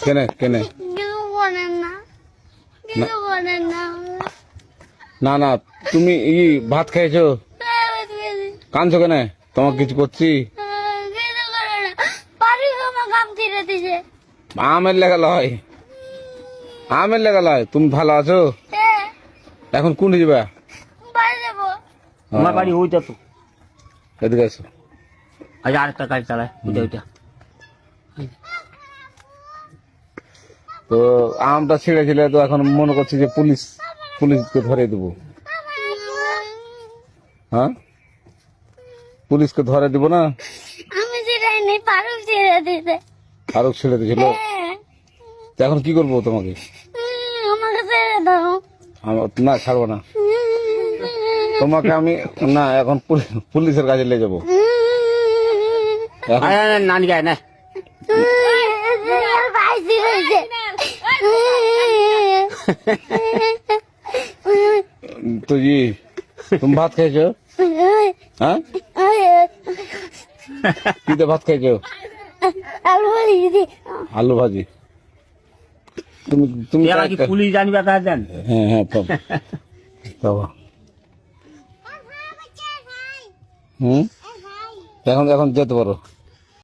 কেনে কেনে কিছু বলেন না, কিছু বলেন না। না না তুমি ভাত খেয়েছো? কাঁদছো কেন? তোমাকে কিছু করছি? কিছু করে না, বাড়ি আমার কাম ছিঁড়ে দিছে। আমের লেগা লয়, আমের লেগা লয়। তুমি ভালো আছো? এখন কোন যাবা? বাড়ি যাবো। আমার বাড়ি ওইটা তো। এদিকে আসো। আজ আরেকটা গাড়ি চালায় ওইটা ওইটা। তো আমটা ছিঁড়েছিল, তো এখন মনে করছি যে পুলিশকে ধরে দেবো। হ্যাঁ, পুলিশকে ধরে দিব না? আমি ছিঁড়াইনি, পারুক ছিঁড়ে দিছে। আরো ছেড়ে দিয়েছিল। তো এখন কি করবো তোমাকে? আমাকে ছেড়ে দাও। না ছাড়বো না তোমাকে আমি। না এখন পুলিশের কাছে নিয়ে যাবো। এখন নানি গায়ে না ভাই ছিঁড়েছে। তো তুমি ভাত খেয়েছো? হ্যাঁ, কিতে ভাত খেয়েছো? আলু ভাজি দিদি। আলু ভাজি। তুমি তুমি কি পুলিশ জানবে তা জান। হ্যাঁ হ্যাঁ বাবা। এখন এখন যেতে পারো।